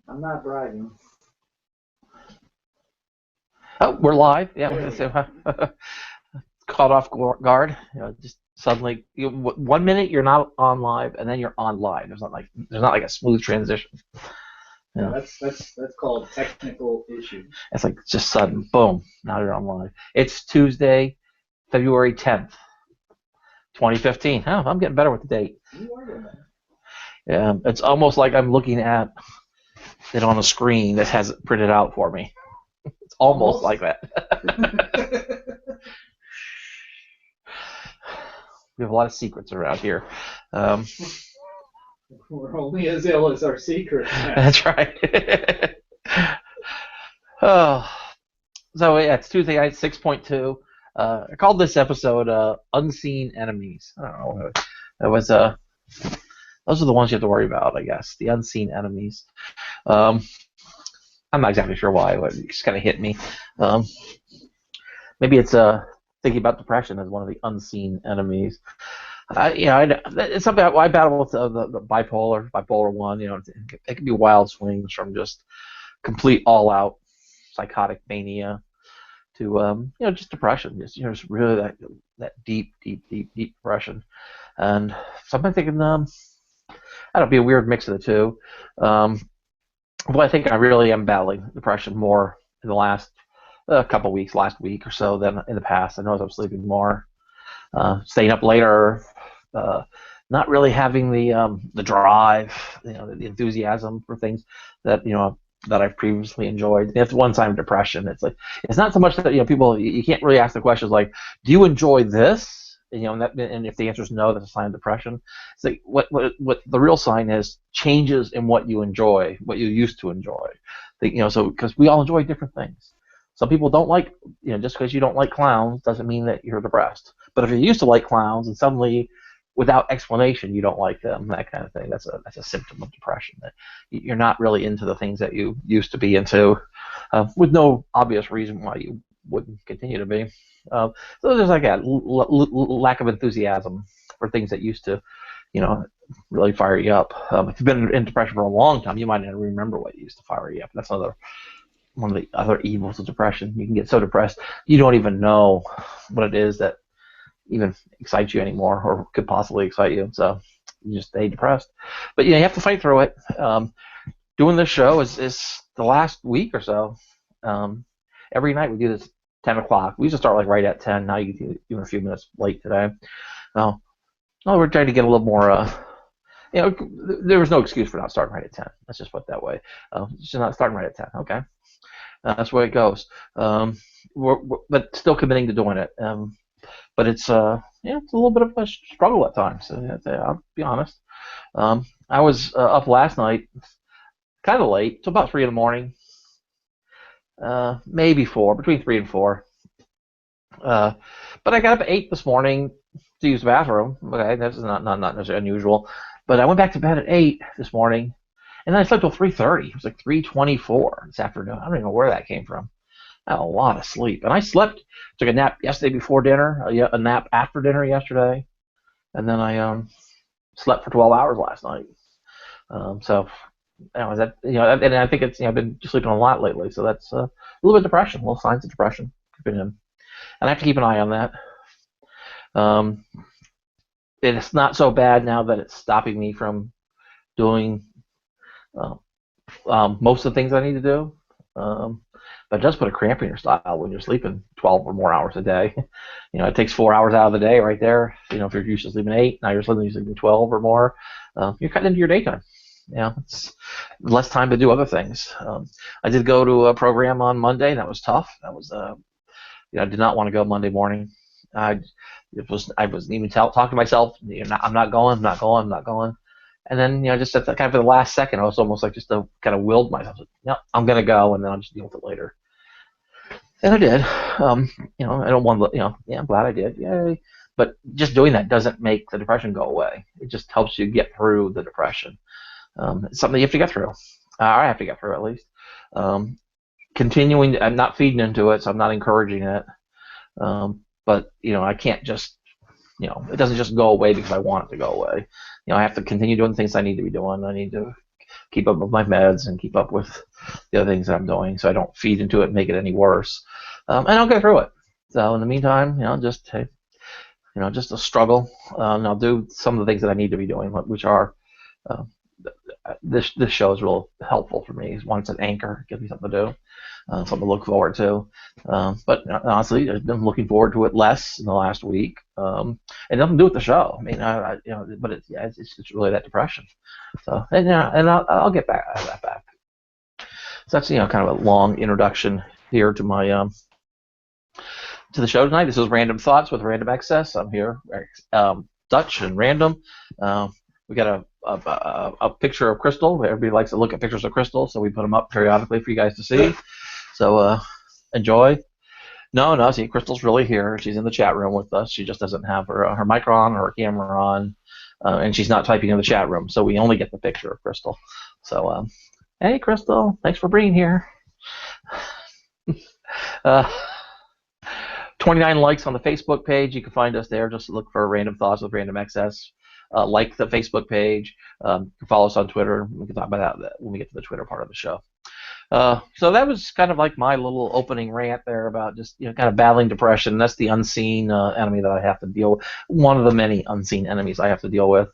I'm not bragging. Oh, we're live. There we go. Yeah, caught off guard. Just suddenly, 1 minute you're not on live, and then you're on live. There's not like a smooth transition. You Yeah, know, that's called technical issues. it's like just sudden, boom. Now you're on live. It's Tuesday, February 10th, 2015. Oh, I'm getting better with the date. You are getting better. Yeah, it's almost like I'm looking at it on a screen that has it printed out for me. It's almost like that. We have a lot of secrets around here. Um, We're only as ill as our secrets. that's right. Oh, so yeah, it's Tuesday night, 6.2. I called this episode "Unseen Enemies." I don't know. It was those are the ones you have to worry about, I guess. The unseen enemies. Um, I'm not exactly sure why, but it just kind of hit me. Um, maybe it's thinking about depression as one of the unseen enemies. It's something I battle with the bipolar one. It can be wild swings from just complete all-out psychotic mania to just depression, just really that deep, deep, deep, deep depression. And so I'm thinking, that'll be a weird mix of the two. Well, I think I really am battling depression more in the last couple weeks, last week or so than in the past. I know I'm sleeping more, staying up later, uh, not really having the drive, the enthusiasm for things that that I've previously enjoyed. That's one sign of depression. It's not so much that people you can't really ask the questions like, do you enjoy this? And if the answer is no, that's a sign of depression. It's like what the real sign is changes in what you enjoy, what you used to enjoy. So because we all enjoy different things. Some people don't like, just because you don't like clowns doesn't mean that you're depressed. But if you used to like clowns and suddenly, without explanation, you don't like them, that kind of thing, that's a symptom of depression. That you're not really into the things that you used to be into, with no obvious reason why you wouldn't continue to be. So there's like a lack of enthusiasm for things that used to, you know, really fire you up. If you've been in depression for a long time, you might not remember what used to fire you up. That's another one of the other evils of depression. You can get so depressed you don't even know what it is that even excites you anymore or could possibly excite you. So you just stay depressed. But you have to fight through it. Doing this show is the last week or so. Um, every night we do this 10 o'clock. We used to start like right at 10. Now you do even a few minutes late today. Well, we're trying to get a little more. There was no excuse for not starting right at 10. Let's just put it that way. Just not starting right at 10. Okay. That's where it goes. But still committing to doing it. But it's it's a little bit of a struggle at times. I'll be honest. I was up last night, kind of late, so about 3 in the morning, maybe four, between 3 and 4. Uh, but I got up at 8 this morning to use the bathroom. Okay, that's not necessarily unusual. But I went back to bed at 8 this morning, and then I slept till 3:30. It was like 3:24 this afternoon. I don't even know where that came from. I had a lot of sleep, and I slept. Took a nap yesterday before dinner, a nap after dinner yesterday, and then I slept for 12 hours last night. So, and I think it's I've been sleeping a lot lately, so that's a little bit of depression, little signs of depression creeping in, and I have to keep an eye on that. Um, it's not so bad now that it's stopping me from doing uh, most of the things I need to do. But it does put a cramp in your style when you're sleeping 12 or more hours a day. It takes 4 hours out of the day right there. If you're used to sleeping 8, now you're sleeping 12 or more. You're cutting into your daytime. It's less time to do other things. I did go to a program on Monday. That was tough. That was, I did not want to go Monday morning. I was even talking to myself. I'm not going. I'm not going. I'm not going. And then, just at the kind of the last second, I was almost like just kind of willed myself. No, I'm gonna go, and then I'll just deal with it later. And I did. I don't want to. I'm glad I did. Yay! But just doing that doesn't make the depression go away. It just helps you get through the depression. It's something you have to get through. I have to get through at least. Continuing, I'm not feeding into it, so I'm not encouraging it. But I can't just it doesn't just go away because I want it to go away. I have to continue doing the things I need to be doing. I need to keep up with my meds and keep up with the other things that I'm doing, so I don't feed into it and make it any worse. And I'll get through it. So in the meantime, just just a struggle. And I'll do some of the things that I need to be doing, which are uh, this show is real helpful for me. One, it's an anchor, it gives me something to do, something to look forward to. But honestly, I've been looking forward to it less in the last week, and nothing to do with the show. I mean, but it's really that depression. So and I'll get back that back. So that's kind of a long introduction here to my to the show tonight. This is Random Thoughts with Random Access. I'm here, Dutch and Random. We got a picture of Crystal. Everybody likes to look at pictures of Crystal, so we put them up periodically for you guys to see. So enjoy. No, see, Crystal's really here. She's in the chat room with us. She just doesn't have her mic on or her camera on, and she's not typing in the chat room, so we only get the picture of Crystal. So, hey, Crystal, thanks for being here. 29 likes on the Facebook page. You can find us there. Just look for Random Thoughts with Random Access. Like the Facebook page. You can follow us on Twitter. We can talk about that when we get to the Twitter part of the show. So that was kind of like my little opening rant there about just kind of battling depression. That's the unseen enemy that I have to deal with. One of the many unseen enemies I have to deal with.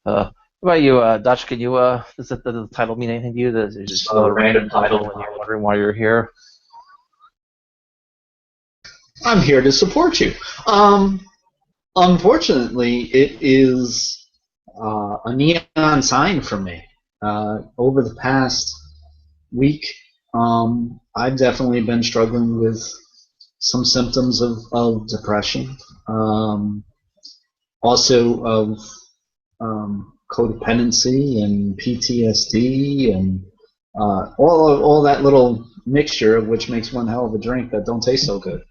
What about you, Dutch? Can you does the title mean anything to you? Is it just a random title and you're wondering why you're here? I'm here to support you. Unfortunately, it is a neon sign for me. Over the past week, I've definitely been struggling with some symptoms of depression, also of codependency and PTSD and all that little mixture of which makes one hell of a drink that don't taste so good.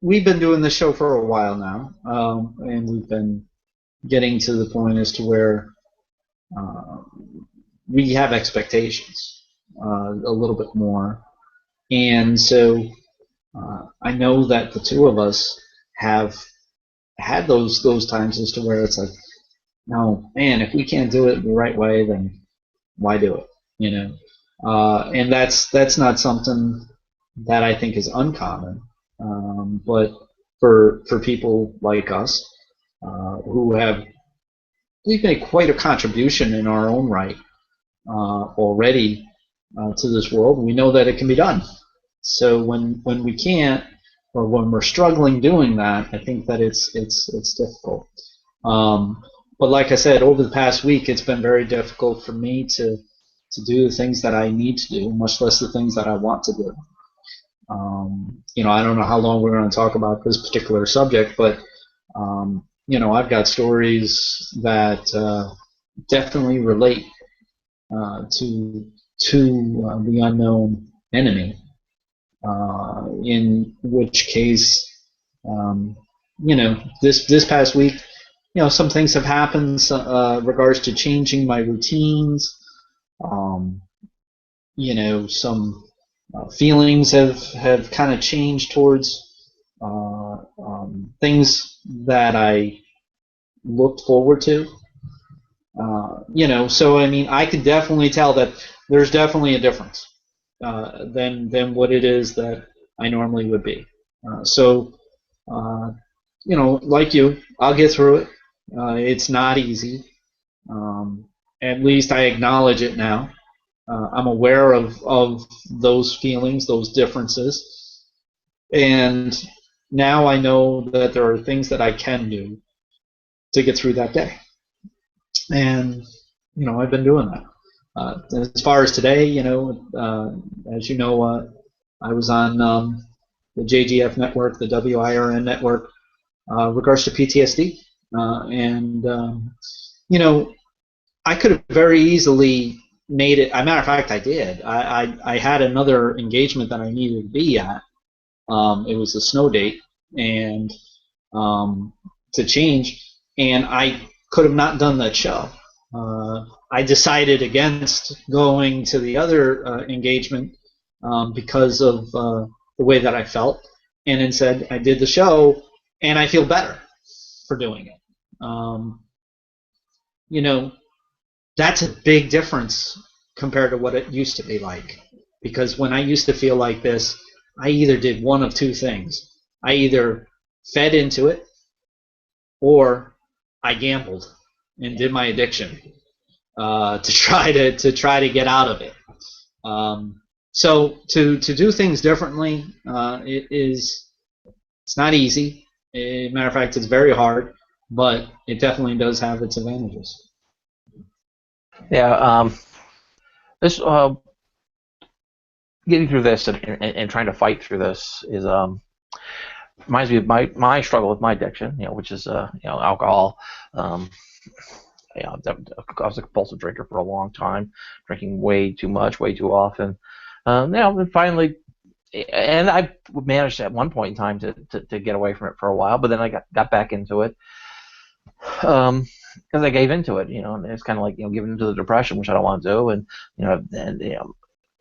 We've been doing this show for a while now, and we've been getting to the point as to where we have expectations a little bit more, and so I know that the two of us have had those times as to where it's like, no, man, if we can't do it the right way, then why do it? And that's not something that I think is uncommon, but for people like us who have we've made quite a contribution in our own right already to this world, we know that it can be done. So when we can't, or when we're struggling doing that, I think that it's difficult. But like I said, over the past week, it's been very difficult for me to do the things that I need to do, much less the things that I want to do. I don't know how long we're going to talk about this particular subject, but I've got stories that definitely relate to the unknown enemy. In which case, this past week, some things have happened regards to changing my routines. Some feelings have kind of changed towards things that I looked forward to. So I mean, I could definitely tell that there's definitely a difference than what it is that I normally would be. Like you, I'll get through it. It's not easy. At least I acknowledge it now. I'm aware of those feelings, those differences, and now I know that there are things that I can do to get through that day. And I've been doing that. As far as today, as you know, I was on the JGF network, the WIRN network, regards to PTSD, I could have very easily made it. As a matter of fact, I did. I had another engagement that I needed to be at. It was a snow date, and to change, and I could have not done that show. I decided against going to the other engagement because of the way that I felt, and instead I did the show, and I feel better for doing it. um, you know, that's a big difference compared to what it used to be like. Because when I used to feel like this, I either did one of two things. I either fed into it or I gambled and did my addiction to try to get out of it. So to do things differently, it's not easy. Matter of fact, it's very hard, but it definitely does have its advantages. Yeah. This getting through this and trying to fight through this is reminds me of my struggle with my addiction, which is alcohol. Um, I was a compulsive drinker for a long time, drinking way too much, way too often. And finally, and I managed at one point in time to get away from it for a while, but then I got back into it because I gave into it, and it's kind of like giving into the depression, which I don't want to do, and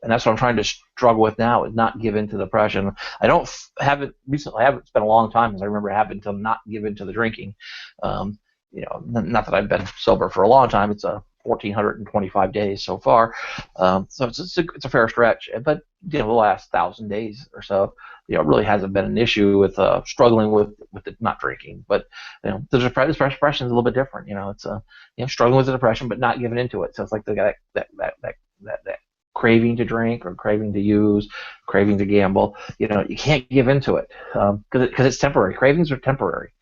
and that's what I'm trying to struggle with now, is not give in to depression. I don't have it recently. I haven't. It's been a long time, as I remember having to not give in to the drinking. Not that I've been sober for a long time. It's 1,425 days so far, so it's a fair stretch. But the last 1,000 days or so, it really hasn't been an issue with struggling with the not drinking. But the depression is a little bit different. It's struggling with the depression, but not giving into it. So it's like that craving to drink or craving to use, craving to gamble. You can't give into it because it's temporary. Cravings are temporary.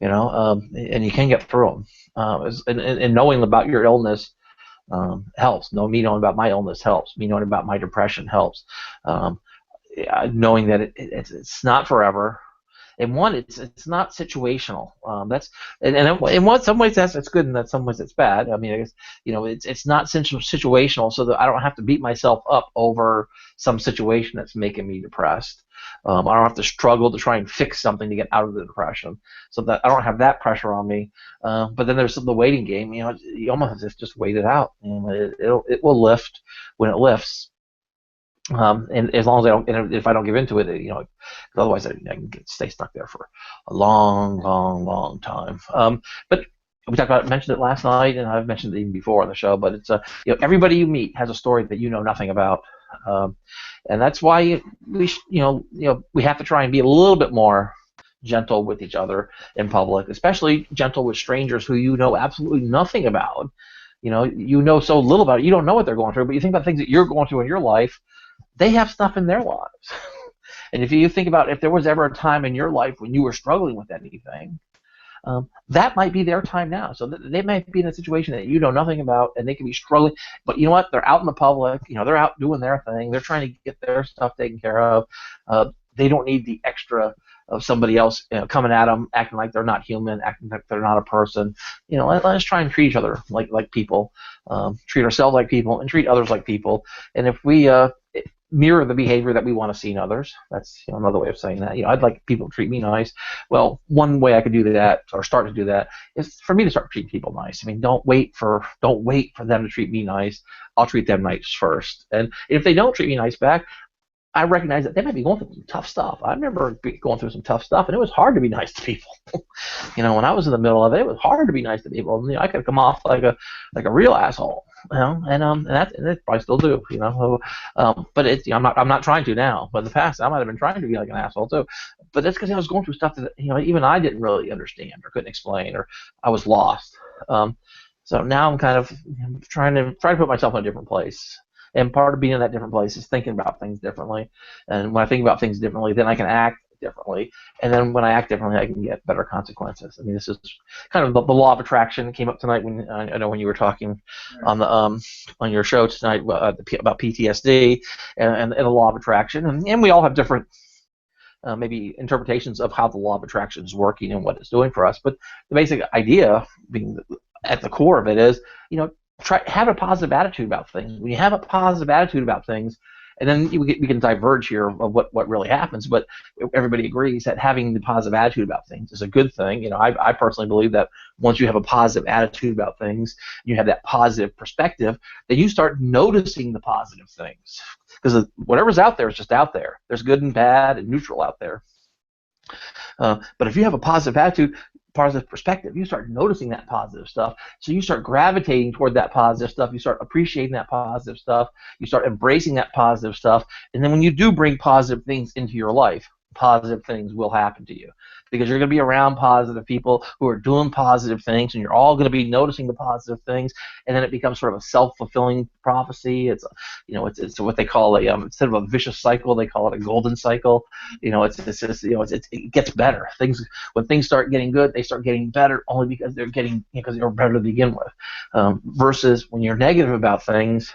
And you can get through them. And knowing about your illness helps. Me knowing about my illness helps. Me knowing about my depression helps. Knowing that it's not forever. And one, it's not situational. That's and in some ways it's good, and in some ways it's bad. I mean, I guess it's not situational, so that I don't have to beat myself up over some situation that's making me depressed. I don't have to struggle to try and fix something to get out of the depression, so that I don't have that pressure on me. But then there's the waiting game. You almost have to just wait it out. It will lift when it lifts. And as long as if I don't give into it, because otherwise I can stay stuck there for a long, long, long time. But we mentioned it last night, and I've mentioned it even before on the show. But it's everybody you meet has a story that you know nothing about, and that's why we have to try and be a little bit more gentle with each other in public, especially gentle with strangers who you know absolutely nothing about. You know so little about it. You don't know what they're going through, but you think about things that you're going through in your life. They have stuff in their lives. And if you think about if there was ever a time in your life when you were struggling with anything, that might be their time now. So they might be in a situation that you know nothing about, and they could be struggling. But you know what? They're out in the public. They're out doing their thing. They're trying to get their stuff taken care of. They don't need the extra of somebody else coming at them, acting like they're not human, acting like they're not a person. Let's try and treat each other like people, treat ourselves like people, and treat others like people. And if we mirror the behavior that we want to see in others. That's another way of saying that. I'd like people to treat me nice. Well, one way I could do that, or start to do that, is for me to start treating people nice. I mean, don't wait for them to treat me nice. I'll treat them nice first. And if they don't treat me nice back, I recognize that they might be going through some tough stuff. I remember going through some tough stuff, and it was hard to be nice to people. When I was in the middle of it, it was hard to be nice to people. And, I could come off like a real asshole. And that probably still do. But it's I'm not trying to now. But in the past, I might have been trying to be like an asshole too. But that's because I was going through stuff that even I didn't really understand or couldn't explain, or I was lost. So now I'm kind of trying to put myself in a different place. And part of being in that different place is thinking about things differently. And when I think about things differently, then I can act differently. And then when I act differently, I can get better consequences. I mean, this is kind of the law of attraction that came up tonight when I know when you were talking on the on your show tonight about PTSD and the law of attraction. And we all have different maybe interpretations of how the law of attraction is working and what it's doing for us. But the basic idea, being at the core of it, is have a positive attitude about things. When you have a positive attitude about things, and then we can diverge here of what really happens, but everybody agrees that having the positive attitude about things is a good thing. I personally believe that once you have a positive attitude about things, you have that positive perspective, then you start noticing the positive things. Because whatever's out there is just out there. There's good and bad and neutral out there. But if you have a positive attitude, positive perspective. You start noticing that positive stuff. So you start gravitating toward that positive stuff. You start appreciating that positive stuff. You start embracing that positive stuff. And then when you do bring positive things into your life, positive things will happen to you, because you're going to be around positive people who are doing positive things, and you're all going to be noticing the positive things, and then it becomes sort of a self-fulfilling prophecy. It's, it's what they call a instead of a vicious cycle, they call it a golden cycle. It's just, it gets better. When things start getting good, they start getting better only because because they're better to begin with. Versus when you're negative about things,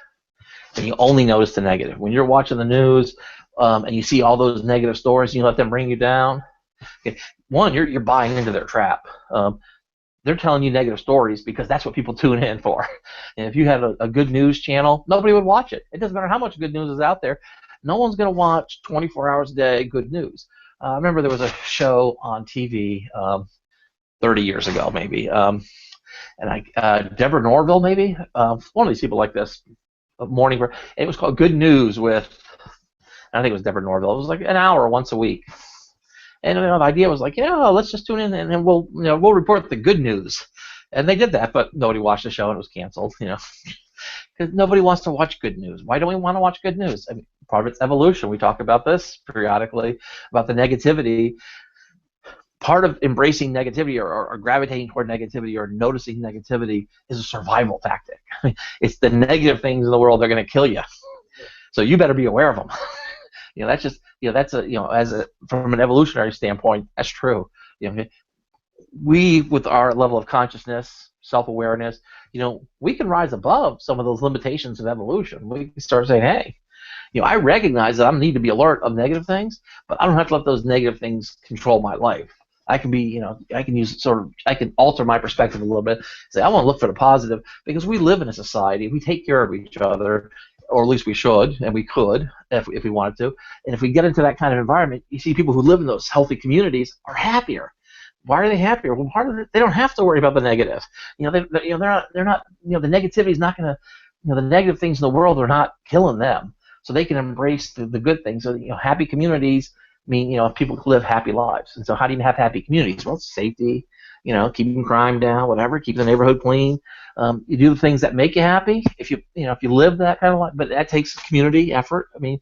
and you only notice the negative. When you're watching the news, and you see all those negative stories, and you let them bring you down. Okay. One, you're buying into their trap. They're telling you negative stories because that's what people tune in for. And if you had a good news channel, nobody would watch it. It doesn't matter how much good news is out there. No one's going to watch 24 hours a day good news. I remember there was a show on TV 30 years ago, maybe, and Deborah Norville, maybe, one of these people like this, morning. It was called Good News with. I think it was Deborah Norville. It was like an hour once a week, and the idea was like, let's just tune in and then we'll report the good news, and they did that, but nobody watched the show and it was canceled, because nobody wants to watch good news. Why don't we want to watch good news? I mean, part of it's evolution. We talk about this periodically about the negativity. Part of embracing negativity or gravitating toward negativity or noticing negativity is a survival tactic. It's the negative things in the world that are going to kill you, so you better be aware of them. That's just, that's from an evolutionary standpoint, that's true. We, with our level of consciousness, self-awareness, we can rise above some of those limitations of evolution. We can start saying, hey, I recognize that I need to be alert of negative things, but I don't have to let those negative things control my life. I can be, I can alter my perspective a little bit. Say, I want to look for the positive, because we live in a society. We take care of each other, or at least we should, and we could if we wanted to. And if we get into that kind of environment, you see people who live in those healthy communities are happier. Why are they happier? Well, part of it, they don't have to worry about the negative. They're not. The negativity is not going to. The negative things in the world are not killing them, so they can embrace the good things. So happy communities mean people can live happy lives. And so how do you have happy communities? Well, it's safety. Keeping crime down, whatever, keeping the neighborhood clean. You do the things that make you happy. If you live that kind of life, but that takes community effort. I mean,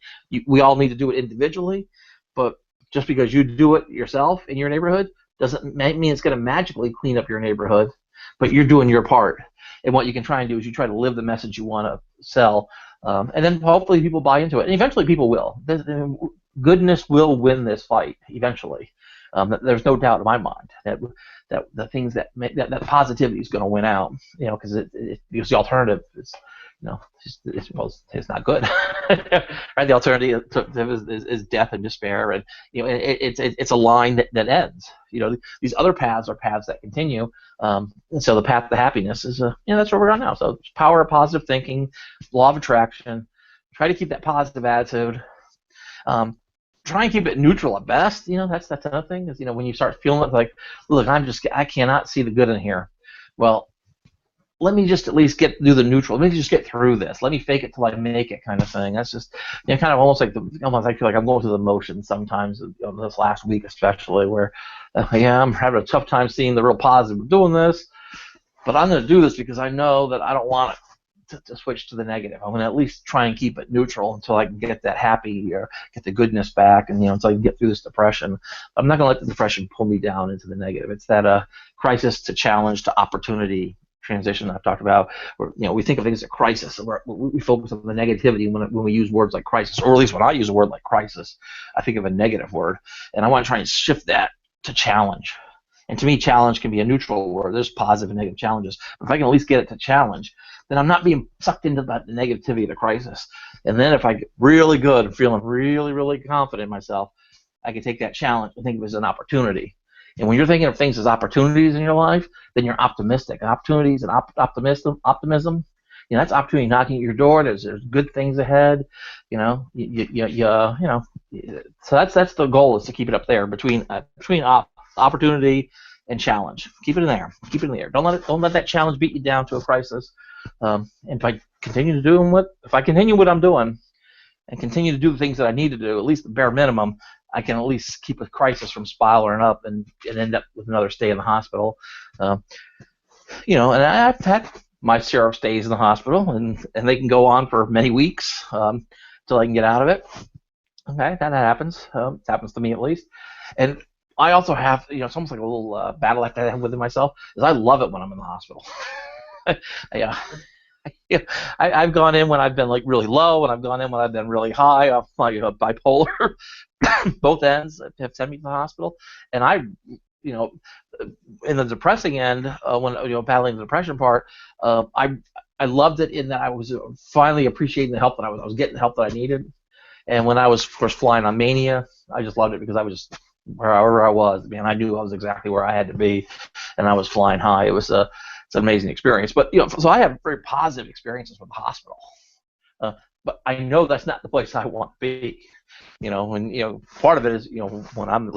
we all need to do it individually, but just because you do it yourself in your neighborhood doesn't mean it's going to magically clean up your neighborhood. But you're doing your part, and what you can try and do is you try to live the message you want to sell, and then hopefully people buy into it, and eventually people will. Goodness will win this fight eventually. There's no doubt in my mind that the things that positivity is going to win out, because because the alternative is, it's not good. Right? The alternative is death and despair, and it's a line that ends. These other paths are paths that continue, and so the path to happiness is that's where we're on now. So it's power of positive thinking, law of attraction. Try to keep that positive attitude. Try and keep it neutral at best. That's another thing. Is when you start feeling like, look, I cannot see the good in here. Well, let me just at least do the neutral. Let me just get through this. Let me fake it till I make it, kind of thing. That's just kind of almost I feel like I'm going through the motions sometimes. This last week especially, where I'm having a tough time seeing the real positive of doing this, but I'm going to do this because I know that I don't want it to switch to the negative. I'm going to at least try and keep it neutral until I can get that happy or get the goodness back, and until I can get through this depression. I'm not going to let the depression pull me down into the negative. It's that crisis to challenge to opportunity transition I've talked about, where we think of things as a crisis, and we focus on the negativity when we use words like crisis, or at least when I use a word like crisis, I think of a negative word, and I want to try and shift that to challenge. And to me, challenge can be a neutral word. There's positive and negative challenges, but if I can at least get it to challenge, then I'm not being sucked into the negativity of the crisis. And then if I get really good and feeling really, really confident in myself, I can take that challenge and think of it as an opportunity. And when you're thinking of things as opportunities in your life, then you're optimistic. And opportunities and optimism, that's opportunity knocking at your door. There's good things ahead. So that's the goal, is to keep it up there between opportunity and challenge. Keep it in there. Keep it in the air. Don't let that challenge beat you down to a crisis. And if I continue what I'm doing, and continue to do the things that I need to do, at least the bare minimum, I can at least keep a crisis from spiraling up and end up with another stay in the hospital. Um, and I've had my share of stays in the hospital, and they can go on for many weeks till I can get out of it. Okay, that happens. It happens to me at least. And I also have, it's almost like a little battle act I have within myself, is I love it when I'm in the hospital. Yeah. Yeah, I've gone in when I've been like really low, and I've gone in when I've been really high. I'm like bipolar. Both ends have sent me to the hospital, and in the depressing end, when battling the depression part, I loved it in that I was finally appreciating the help that I was getting the help that I needed. And when I was first flying on Mania, I just loved it because I was just wherever I was, man, I knew I was exactly where I had to be, and I was flying high. It's an amazing experience. But so I have very positive experiences with the hospital. But I know that's not the place I want to be. And part of it is when I'm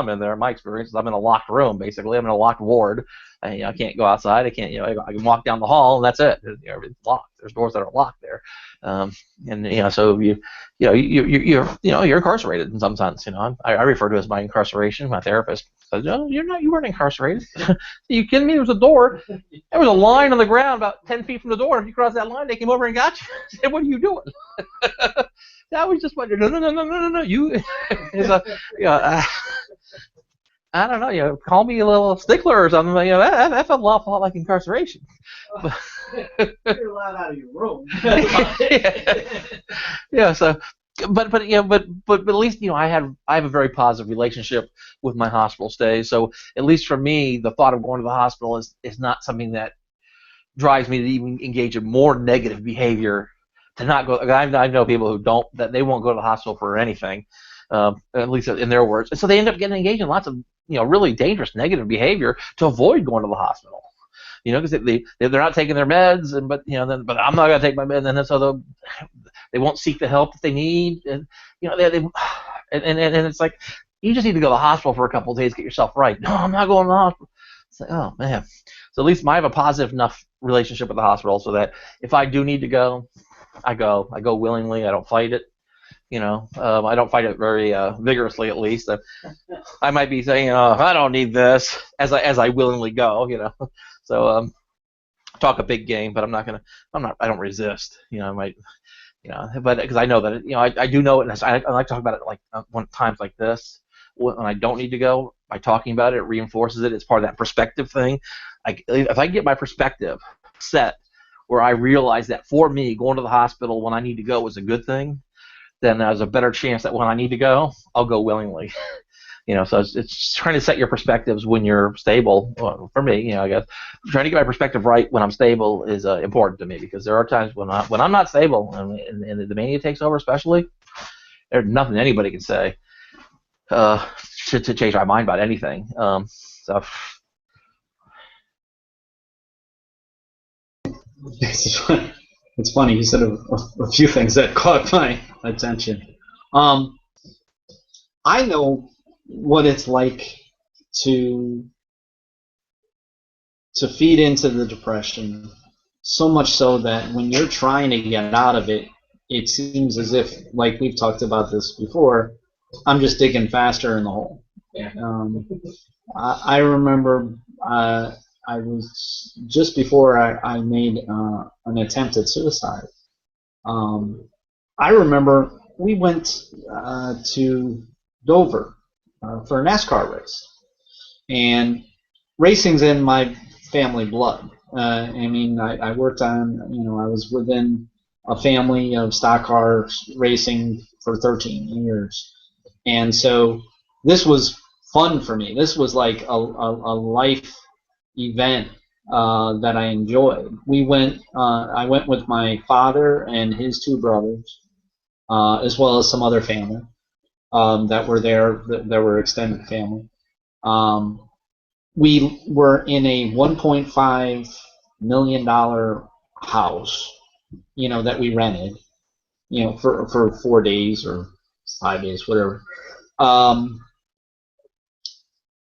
in there, my experience is I'm in a locked room. Basically, I'm in a locked ward. I can't go outside. I can't. I can walk down the hall, and that's it. Everything's locked. There's doors that are locked there. So you're incarcerated in some sense. I refer to it as my incarceration. My therapist says, "No, you weren't incarcerated. Are you kidding me? There was a door. There was a line on the ground about 10 feet from the door. If you cross that line, they came over and got you." I said, "What are you doing?" I was just wondering, no. You, I don't know. Call me a little stickler or something. That felt an awful lot like incarceration. You're allowed out of your room. Yeah. So, but at least I have a very positive relationship with my hospital stays. So at least for me, the thought of going to the hospital is not something that drives me to even engage in more negative behavior. To not go, I know people who don't, that they won't go to the hospital for anything, at least in their words, and so they end up getting engaged in lots of really dangerous negative behavior to avoid going to the hospital. Because they're not taking their meds, but I'm not gonna take my meds, and then so they won't seek the help that they need, and and it's like you just need to go to the hospital for a couple of days, get yourself right. No, I'm not going to the hospital. It's like, oh man. So at least I have a positive enough relationship with the hospital so that if I do need to go, I go willingly. I don't fight it. I don't fight it very vigorously, at least. I might be saying, I don't need this, as I willingly go. So talk a big game, but I don't resist. I might, but because I know that I do know it, and I like to talk about it like times like this when I don't need to go. By talking about it, it reinforces it. It's part of that perspective thing. If I can get my perspective set, where I realize that for me, going to the hospital when I need to go is a good thing, then there's a better chance that when I need to go, I'll go willingly. So it's trying to set your perspectives when you're stable. Well, for me, I guess trying to get my perspective right when I'm stable is important to me, because there are times when I'm not stable and the mania takes over, especially. There's nothing anybody can say to change my mind about anything. So. It's funny. You said a few things that caught my attention. I know what it's like to feed into the depression, so much so that when you're trying to get out of it, it seems as if, like we've talked about this before, I'm just digging faster in the hole. Yeah. I remember I was just before I made an attempt at suicide. I remember we went to Dover for a NASCAR race, and racing's in my family blood. I worked on, I was within a family of stock cars racing for 13 years, and so this was fun for me. This was like a life event that I enjoyed. I went with my father and his two brothers, as well as some other family that were there, that were extended family. We were in a $1.5 million house, that we rented, for 4 days or 5 days, whatever.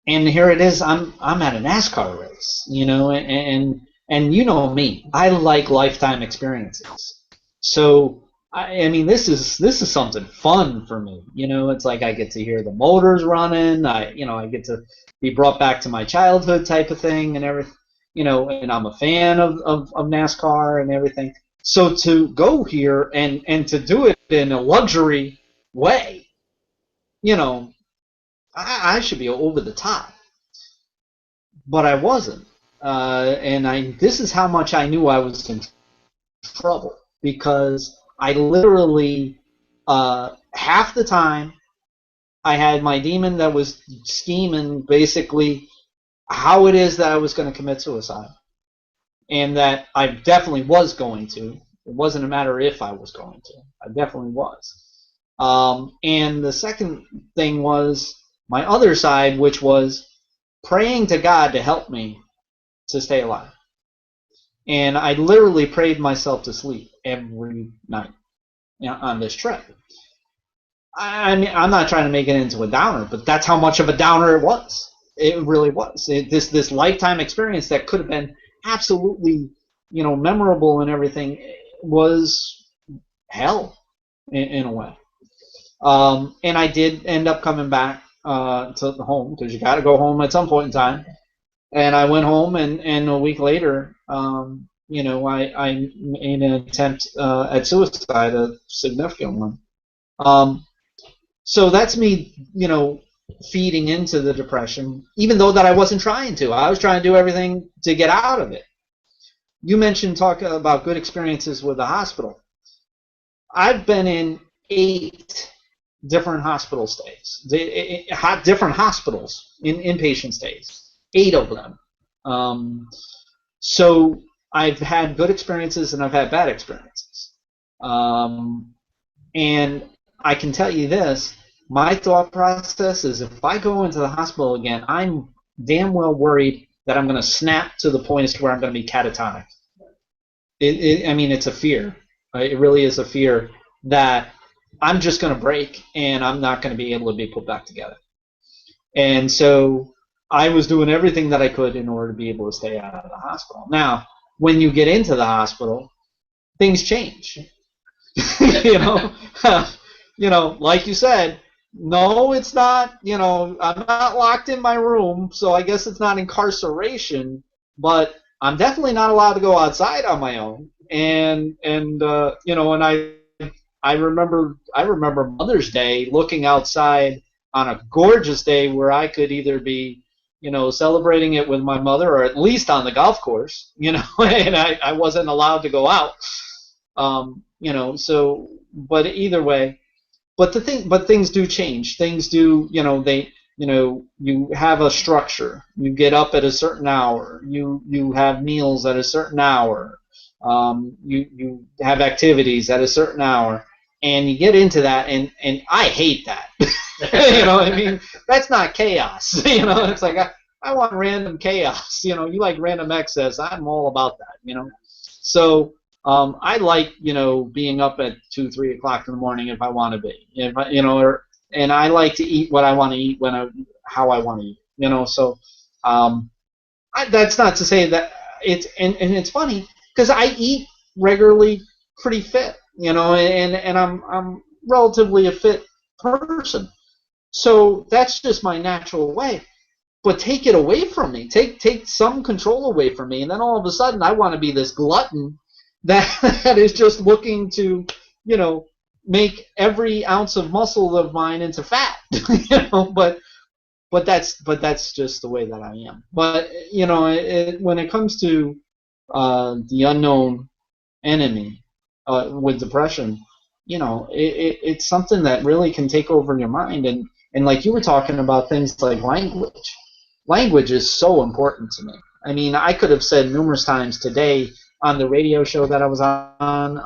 And here it is. I'm at a NASCAR race, and you know me. I like lifetime experiences. So I mean, this is something fun for me. It's like I get to hear the motors running. I get to be brought back to my childhood type of thing and everything. And I'm a fan of NASCAR and everything. So to go here and to do it in a luxury way, you know, I should be over the top, but I wasn't. And this is how much I knew I was in trouble, because I literally, half the time, I had my demon that was scheming basically how it is that I was going to commit suicide, and that I definitely was going to. It wasn't a matter if I was going to. I definitely was. And the second thing was my other side, which was praying to God to help me to stay alive. And I literally prayed myself to sleep every night on this trip. I mean, I'm not trying to make it into a downer, but that's how much of a downer it was. It really was. This lifetime experience that could have been absolutely, memorable and everything, was hell in a way. And I did end up coming back to the home, because you got to go home at some point in time. And I went home, and a week later, I made an attempt at suicide, a significant one. So that's me, feeding into the depression, even though that I wasn't trying to. I was trying to do everything to get out of it. You mentioned talk about good experiences with the hospital. I've been in 8 different hospital stays, different hospitals in inpatient stays. 8 of them. So I've had good experiences and I've had bad experiences. And I can tell you this, my thought process is, if I go into the hospital again, I'm damn well worried that I'm going to snap to the point where I'm going to be catatonic. I mean, it's a fear. It really is a fear that I'm just going to break and I'm not going to be able to be put back together. And so I was doing everything that I could in order to be able to stay out of the hospital. Now, when you get into the hospital, things change. Like you said, no, it's not, I'm not locked in my room, so I guess it's not incarceration, but I'm definitely not allowed to go outside on my own. And I remember Mother's Day, looking outside on a gorgeous day where I could either be, celebrating it with my mother, or at least on the golf course, and I wasn't allowed to go out. So, but either way, but things do change. Things do, you have a structure. You get up at a certain hour. You have meals at a certain hour. You have activities at a certain hour, and you get into that, and I hate that. I mean, that's not chaos. It's like I want random chaos. You like random excess. I'm all about that. So. I like, being up at 2, 3 o'clock in the morning if I want to be, and I like to eat what I want to eat how I want to eat, So, that's not to say that and it's funny because I eat regularly, pretty fit, and I'm relatively a fit person, so that's just my natural way. But take it away from me, take some control away from me, and then all of a sudden I want to be this glutton that is just looking to, make every ounce of muscle of mine into fat, but that's just the way that I am. But when it comes to the unknown enemy with depression, it's something that really can take over your mind, and like you were talking about things like language. Language is so important to me. I mean, I could have said numerous times today on the radio show that I was on,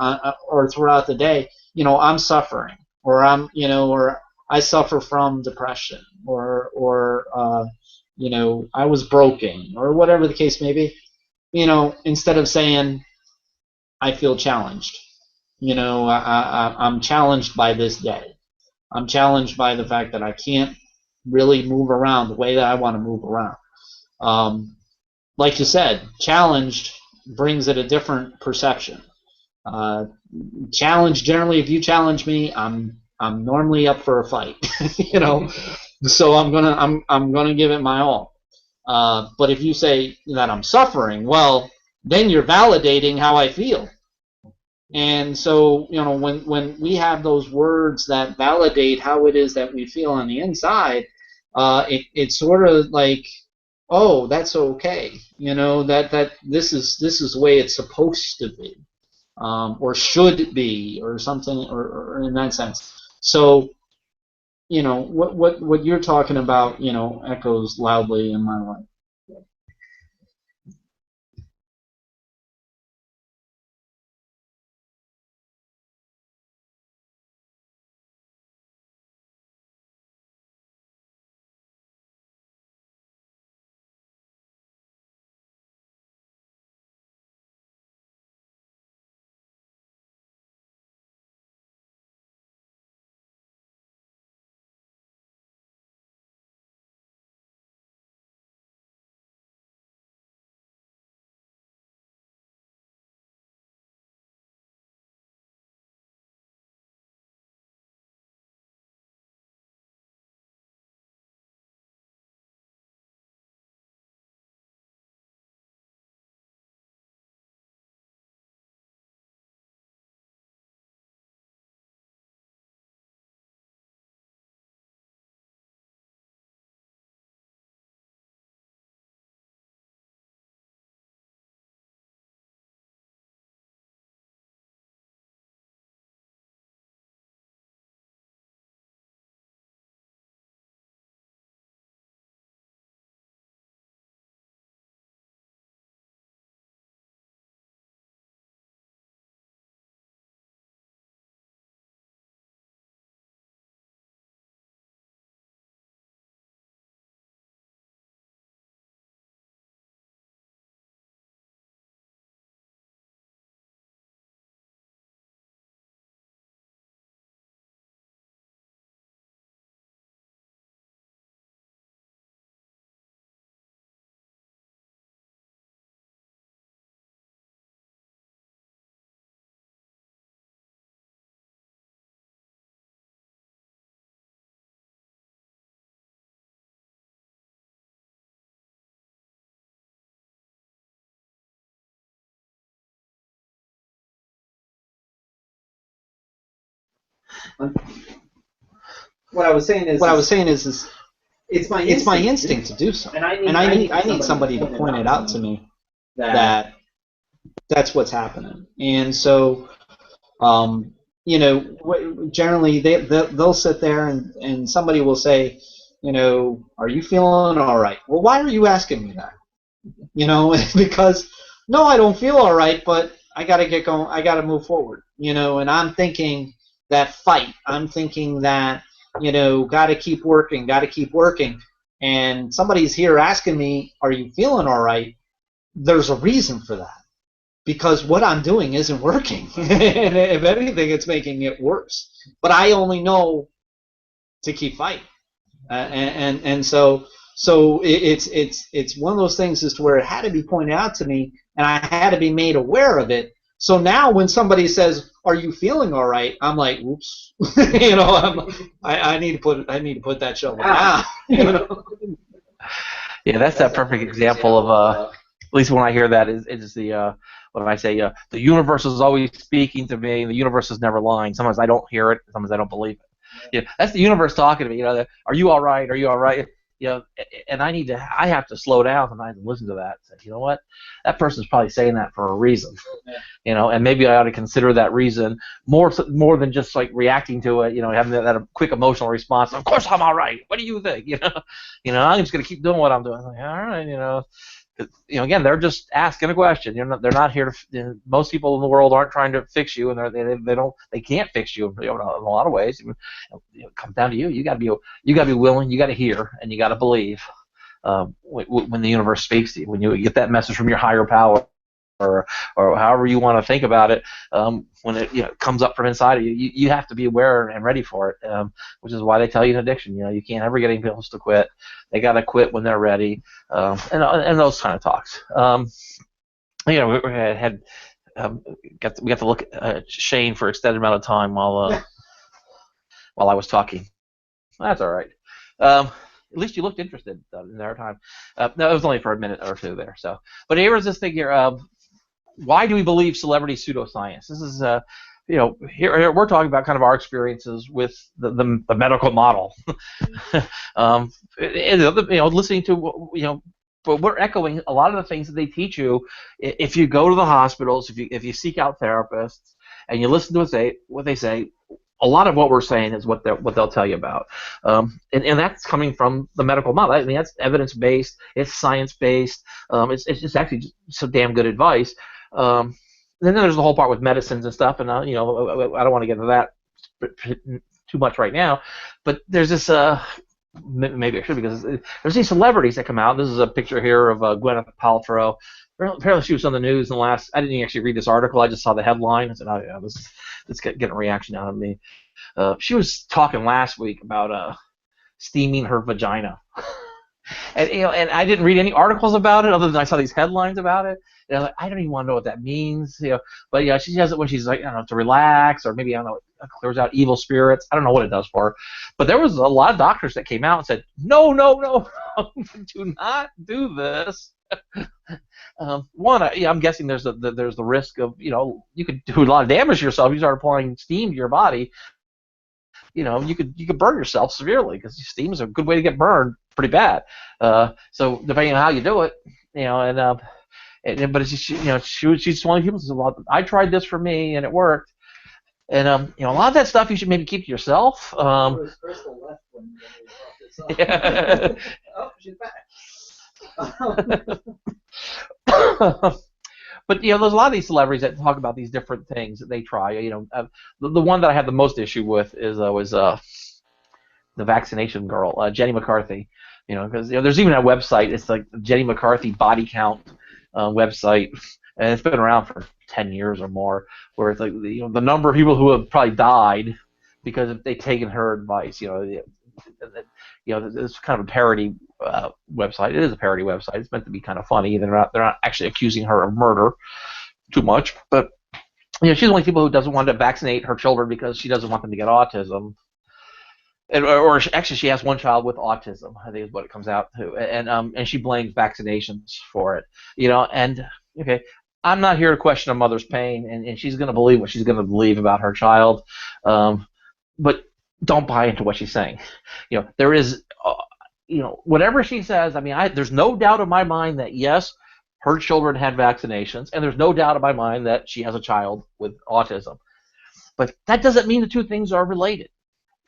or throughout the day, I'm suffering, or or I suffer from depression, or I was broken, or whatever the case may be. Instead of saying I feel challenged, I'm challenged by this day. I'm challenged by the fact that I can't really move around the way that I want to move around. Like you said, challenged brings it a different perception. Challenge, generally, if you challenge me, I'm normally up for a fight. You know, so I'm gonna give it my all. But if you say that I'm suffering, well, then you're validating how I feel. And so, you know, when we have those words that validate how it is that we feel on the inside, it's sort of like, oh, that's okay. You know, that this is the way it's supposed to be, or should be, or something, or in that sense. So, you know, what you're talking about, you know, echoes loudly in my life. What I was saying is, it's my it's my instinct instinct to do so, and I need somebody to point it out to me that that's what's happening. And so, you know, generally they'll sit there and somebody will say, you know, are you feeling all right? Well, why are you asking me that? You know, because no, I don't feel all right, but I got to get going. I got to move forward. You know, and I'm thinking that fight. I'm thinking that, you know, got to keep working, got to keep working. And somebody's here asking me, are you feeling all right? There's a reason for that, because what I'm doing isn't working. And if anything, it's making it worse. But I only know to keep fighting. And so it's one of those things as to where it had to be pointed out to me, and I had to be made aware of it. So now when somebody says, "Are you feeling all right?" I'm like, "Oops," you know, I need to put that shovel down. You know? Yeah, that's that perfect example of at least when I hear that is the when I say the universe is always speaking to me, the universe is never lying. Sometimes I don't hear it, sometimes I don't believe it. Yeah, that's the universe talking to me. You know, are you all right? Are you all right? You know, and I have to slow down sometimes and listen to that. And say, you know what, that person's probably saying that for a reason. You know, and maybe I ought to consider that reason more than just like reacting to it. You know, having that quick emotional response. Of course I'm all right. What do you think? You know, I'm just gonna keep doing what I'm doing. Like, all right, you know. You know, again, they're just asking a question. They're not here to. You know, most people in the world aren't trying to fix you, and they can't fix you, in a lot of ways. It comes down to you. You got to be willing. You got to hear, and you got to believe when the universe speaks to you. When you get that message from your higher power, or however you want to think about it, when it comes up from inside of you, you have to be aware and ready for it. Which is why they tell you in addiction, you can't ever get anybody else to quit. They got to quit when they're ready, and those kind of talks. We had we got to look at Shane for an extended amount of time while I was talking. That's all right. At least you looked interested the entire time. No, it was only for a minute or two there. So, but here is this thing here. Why do we believe celebrity pseudoscience? This is here we're talking about kind of our experiences with the medical model. Listening to but we're echoing a lot of the things that they teach you. If you go to the hospitals, if you seek out therapists and you listen to what they say, a lot of what we're saying is what they'll tell you about, and that's coming from the medical model. I mean, that's evidence based, it's science based. It's just actually some damn good advice. Then there's the whole part with medicines and stuff, and I don't want to get into that too much right now. But there's this maybe I should, because there's these celebrities that come out. This is a picture here of Gwyneth Paltrow. Apparently she was on the news in the last. I didn't actually read this article. I just saw the headline. I said, "Oh yeah, this getting a reaction out of me." She was talking last week about steaming her vagina, and I didn't read any articles about it other than I saw these headlines about it. And I was like, I don't even want to know what that means, But yeah, she does it when she's like, I don't know, to relax, or maybe, I don't know, it clears out evil spirits. I don't know what it does for her. But there was a lot of doctors that came out and said, no, do not do this. I'm guessing there's the risk of, you could do a lot of damage to yourself if you start applying steam to your body. You could burn yourself severely, because steam is a good way to get burned pretty bad. So depending on how you do it, but it's just, she's one of the people who says, well, I tried this for me and it worked. And a lot of that stuff you should maybe keep to yourself. Crystal left when we brought this up. Oh, she's back. But there's a lot of these celebrities that talk about these different things that they try. The one that I have the most issue with was the vaccination girl, Jenny McCarthy. Because there's even a website. It's like the Jenny McCarthy body count website, and it's been around for 10 years or more. Where it's like the number of people who have probably died because they've taken her advice. It's kind of a parody website. It is a parody website. It's meant to be kind of funny. They're not actually accusing her of murder too much, but she's one of the people who doesn't want to vaccinate her children because she doesn't want them to get autism. Actually, she has one child with autism, I think is what it comes out to, and she blames vaccinations for it. And okay, I'm not here to question a mother's pain, and she's going to believe what she's going to believe about her child, but don't buy into what she's saying. There is, whatever she says. I mean, there's no doubt in my mind that yes, her children had vaccinations, and there's no doubt in my mind that she has a child with autism. But that doesn't mean the two things are related.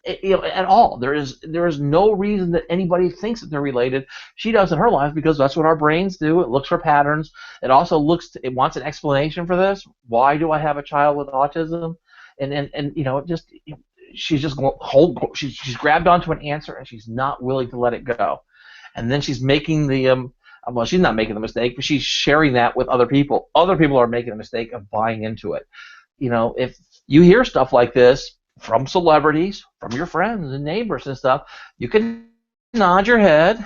At all. There is no reason that anybody thinks that they're related. She does in her life because that's what our brains do. It looks for patterns. It also it wants an explanation for this. Why do I have a child with autism? And she's just she's grabbed onto an answer and she's not willing to let it go. And then she's making she's not making the mistake, but she's sharing that with other people. Other people are making the mistake of buying into it. If you hear stuff like this from celebrities, from your friends and neighbors and stuff, you can nod your head.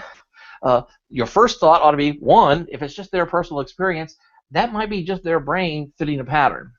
Your first thought ought to be, one, if it's just their personal experience, that might be just their brain fitting a pattern.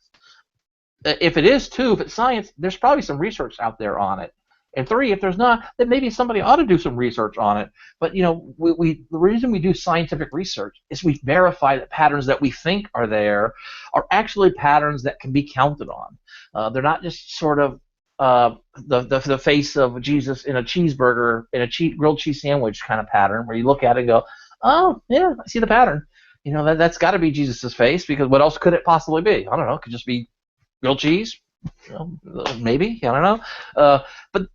If it is, two, if it's science, there's probably some research out there on it. And three, if there's not, then maybe somebody ought to do some research on it. But the reason we do scientific research is we verify that patterns that we think are there are actually patterns that can be counted on. They're not just sort of the face of Jesus in a cheeseburger, in a grilled cheese sandwich kind of pattern, where you look at it and go, oh yeah, I see the pattern. That's got to be Jesus's face, because what else could it possibly be? I don't know. It could just be grilled cheese. Maybe, I don't know. But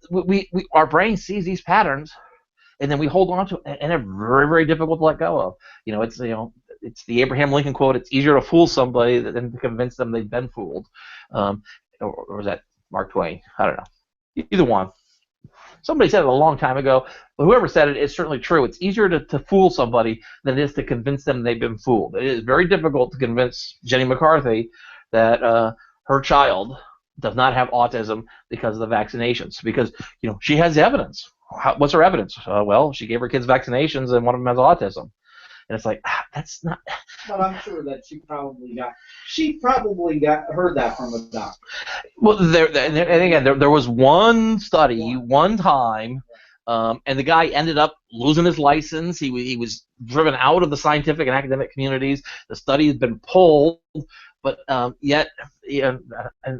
our brain sees these patterns, and then we hold on to it, and they're very, very difficult to let go of. It's the Abraham Lincoln quote: "It's easier to fool somebody than to convince them they've been fooled." Or was that Mark Twain? I don't know. Either one. Somebody said it a long time ago, but whoever said it, it's certainly true. It's easier to fool somebody than it is to convince them they've been fooled. It is very difficult to convince Jenny McCarthy that her child does not have autism because of the vaccinations, because she has evidence. What's her evidence? Well, she gave her kids vaccinations and one of them has autism. and it's like that's not. But I'm sure that she probably got heard that from a doctor. Well, and again, there was one study, one time, and the guy ended up losing his license. He was driven out of the scientific and academic communities. The study has been pulled, but yet, and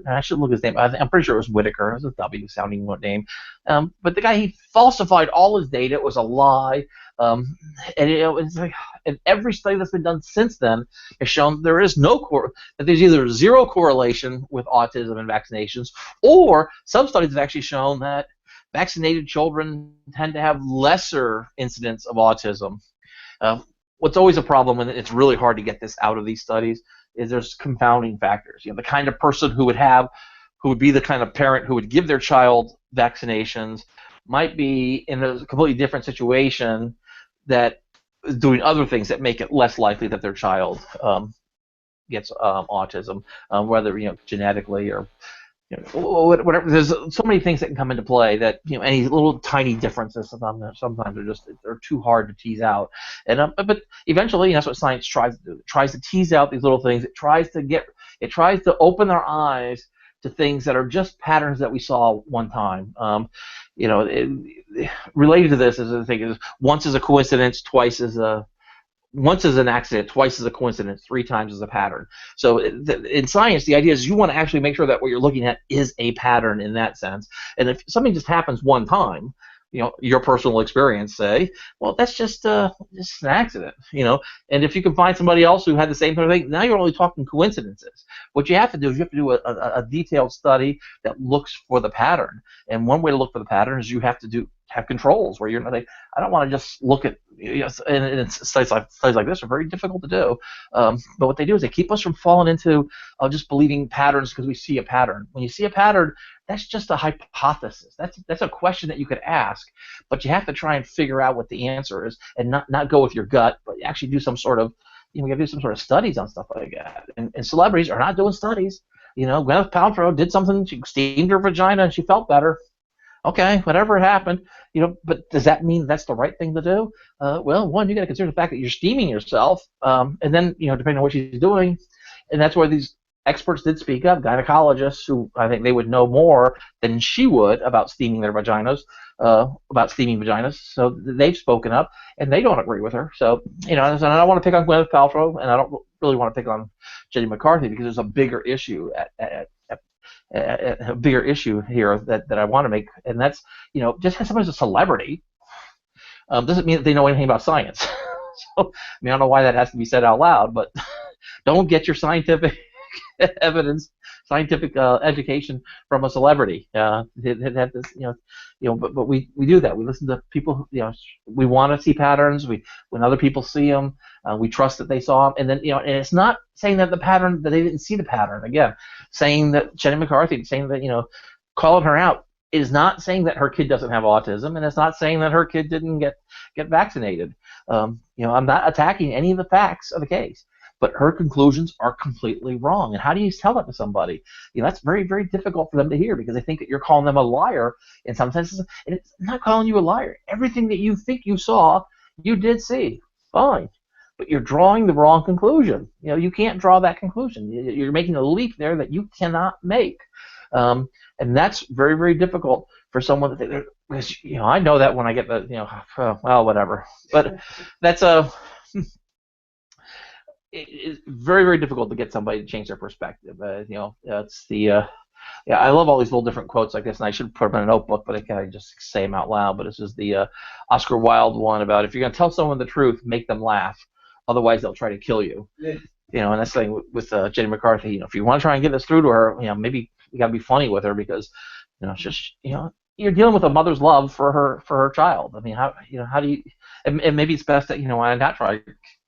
I should look his name. I'm pretty sure it was Whitaker. It was a W sounding name. But the guy, he falsified all his data. It was a lie. And it's like, and every study that's been done since then has shown there is that there's either zero correlation with autism and vaccinations, or some studies have actually shown that vaccinated children tend to have lesser incidence of autism. What's always a problem when it's really hard to get this out of these studies is there's confounding factors. The kind of person who would be the kind of parent who would give their child vaccinations might be in a completely different situation that is doing other things that make it less likely that their child gets autism, whether genetically or whatever. There's so many things that can come into play that any little tiny differences sometimes they're too hard to tease out. And but eventually that's what science tries to do. It tries to tease out these little things. It tries to open our eyes to things that are just patterns that we saw one time. Related to this is the thing is once is a coincidence, once is an accident, twice is a coincidence, 3 times is a pattern. So in science, the idea is you want to actually make sure that what you're looking at is a pattern in that sense. And if something just happens one time, your personal experience, say, well, that's just an accident, And if you can find somebody else who had the same sort of thing, now you're only talking coincidences. What you have to do is you have to do a detailed study that looks for the pattern. And one way to look for the pattern is you have to have controls where you're not like, I don't want to just look at, and studies like this are very difficult to do. But what they do is they keep us from falling into just believing patterns because we see a pattern. When you see a pattern, that's just a hypothesis. That's a question that you could ask, but you have to try and figure out what the answer is and not go with your gut, but actually do some sort of, you got to do some sort of studies on stuff like that. And celebrities are not doing studies. Gwyneth Paltrow did something, she steamed her vagina and she felt better. Okay, whatever happened, but does that mean that's the right thing to do? Well, one, you got to consider the fact that you're steaming yourself, and then, depending on what she's doing, and that's where these experts did speak up, gynecologists who I think they would know more than she would about steaming their vaginas, about steaming vaginas. So they've spoken up, and they don't agree with her. So, and I don't want to pick on Gwyneth Paltrow, and I don't really want to pick on Jenny McCarthy because there's a bigger issue a bigger issue here that I want to make, and that's just because somebody's a celebrity doesn't mean that they know anything about science. So I don't know why that has to be said out loud, but don't get your scientific evidence, scientific education from a celebrity. But we do that. We listen to people. We want to see patterns. When other people see them, we trust that they saw them. And then and it's not saying that that they didn't see the pattern. Again, saying that Jenny McCarthy, saying that calling her out is not saying that her kid doesn't have autism, and it's not saying that her kid didn't get vaccinated. I'm not attacking any of the facts of the case. But her conclusions are completely wrong. And how do you tell that to somebody? That's very, very difficult for them to hear because they think that you're calling them a liar in some senses. And it's not calling you a liar. Everything that you think you saw, you did see. Fine. But you're drawing the wrong conclusion. You can't draw that conclusion. You're making a leap there that you cannot make. And that's very, very difficult for someone to think. Because, I know that when I get well, whatever. But that's it's very, very difficult to get somebody to change their perspective. It's the I love all these little different quotes like this, and I should put them in a notebook, but I can't just say them out loud. But this is the Oscar Wilde one about if you're going to tell someone the truth, make them laugh. Otherwise, they'll try to kill you. Yeah. And that's the thing with Jenny McCarthy. If you want to try and get this through to her, maybe you got to be funny with her because, it's just, you're dealing with a mother's love for her child. I mean, how do you? And maybe it's best that I not try to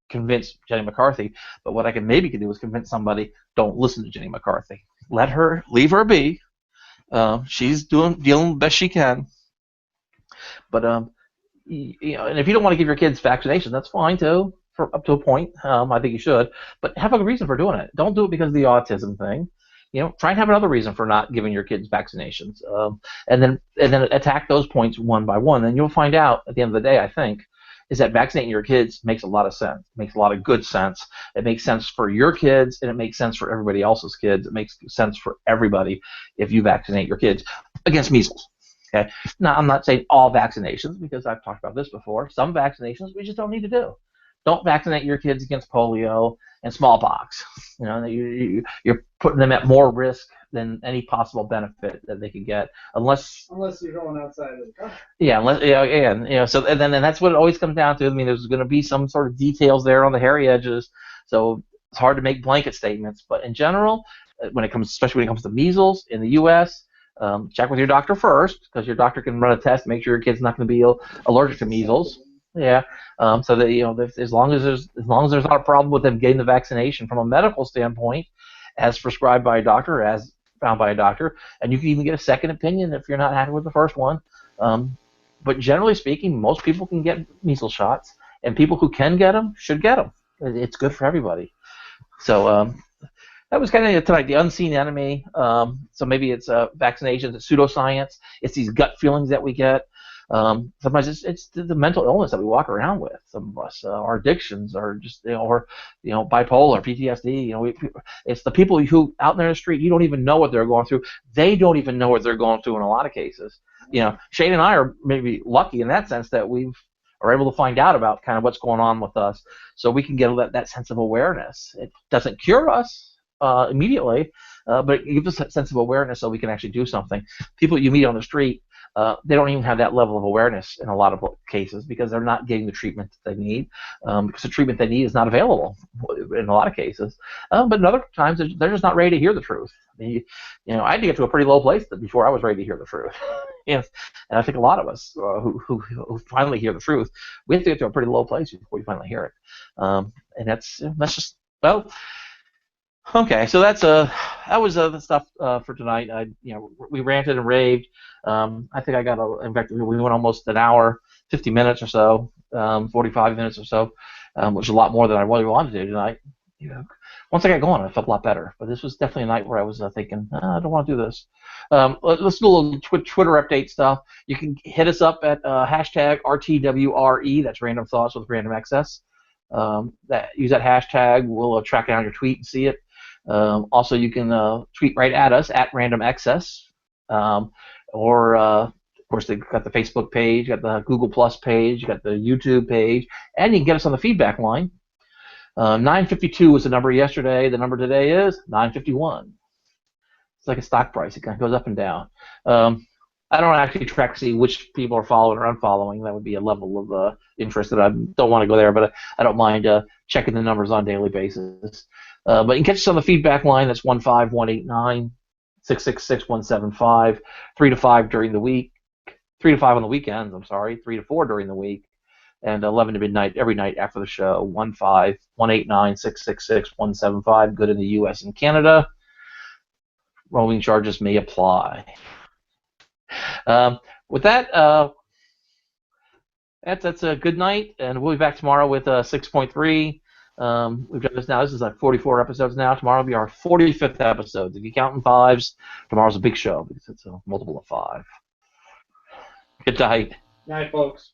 convince Jenny McCarthy, but what I can maybe do is convince somebody, don't listen to Jenny McCarthy. Leave her be. She's dealing the best she can. But and if you don't want to give your kids vaccinations, that's fine too, up to a point. I think you should, but have a reason for doing it. Don't do it because of the autism thing. Try and have another reason for not giving your kids vaccinations, and then attack those points one by one, and you'll find out at the end of the day, I think, is that vaccinating your kids makes a lot of sense. It makes a lot of good sense. It makes sense for your kids, and it makes sense for everybody else's kids. It makes sense for everybody if you vaccinate your kids against measles. Okay. Now, I'm not saying all vaccinations, because I've talked about this before. Some vaccinations we just don't need to do. Don't vaccinate your kids against polio and smallpox. You know, you're putting them at more risk than any possible benefit that they could get, unless you're going outside of the country. Yeah, unless so and then that's what it always comes down to. I mean, there's going to be some sort of details there on the hairy edges, so it's hard to make blanket statements. But in general, especially when it comes to measles in the U.S., check with your doctor first, because your doctor can run a test, make sure your kid's not going to be allergic to measles. Yeah, so that as long as there's not a problem with them getting the vaccination from a medical standpoint, as prescribed by a doctor, as found by a doctor, and you can even get a second opinion if you're not happy with the first one. But generally speaking, most people can get measles shots, and people who can get them should get them. It's good for everybody. So that was kind of tonight, the unseen enemy. So maybe it's vaccinations, it's pseudoscience, it's these gut feelings that we get. Sometimes it's the mental illness that we walk around with. Some of us, our addictions, are just bipolar, PTSD. It's the people who out there in the street, you don't even know what they're going through. They don't even know what they're going through in a lot of cases. Shane and I are maybe lucky in that sense that we are able to find out about kind of what's going on with us, so we can get that sense of awareness. It doesn't cure us immediately, but it gives us that sense of awareness so we can actually do something. People you meet on the street, they don't even have that level of awareness in a lot of cases, because they're not getting the treatment that they need, because the treatment they need is not available in a lot of cases. But in other times, they're just not ready to hear the truth. I had to get to a pretty low place before I was ready to hear the truth. And I think a lot of us who finally hear the truth, we have to get to a pretty low place before we finally hear it. And that's just, well. Okay, so that was the stuff for tonight. We ranted and raved. I think in fact, we went almost an hour, 50 minutes or so, 45 minutes or so, which is a lot more than I really wanted to do tonight. Once I got going, I felt a lot better. But this was definitely a night where I was thinking, I don't want to do this. Let's do a little Twitter update stuff. You can hit us up at hashtag RTWRE. That's Random Thoughts with Random Access. Use that hashtag. We'll track down your tweet and see it. Also, you can tweet right at us at Random Access, or of course they've got the Facebook page, got the Google Plus page, got the YouTube page, and you can get us on the feedback line. 952 was the number yesterday. The number today is 951. It's like a stock price; it kind of goes up and down. I don't actually track to see which people are following or unfollowing. That would be a level of interest that I don't want to go there, but I don't mind checking the numbers on a daily basis. But you can catch us on the feedback line. That's 15189-666-175, 3 to 5 during the week, 3 to 5 on the weekends. 3 to 4 during the week, and 11 to midnight every night after the show. 15189-666-175. Good in the U.S. and Canada. Roaming charges may apply. With that, that's a good night, and we'll be back tomorrow with 6.3. We've done this now. This is like 44 episodes now. Tomorrow will be our 45th episode. If you count in fives, tomorrow's a big show because it's a multiple of 5. Good night. Night, folks.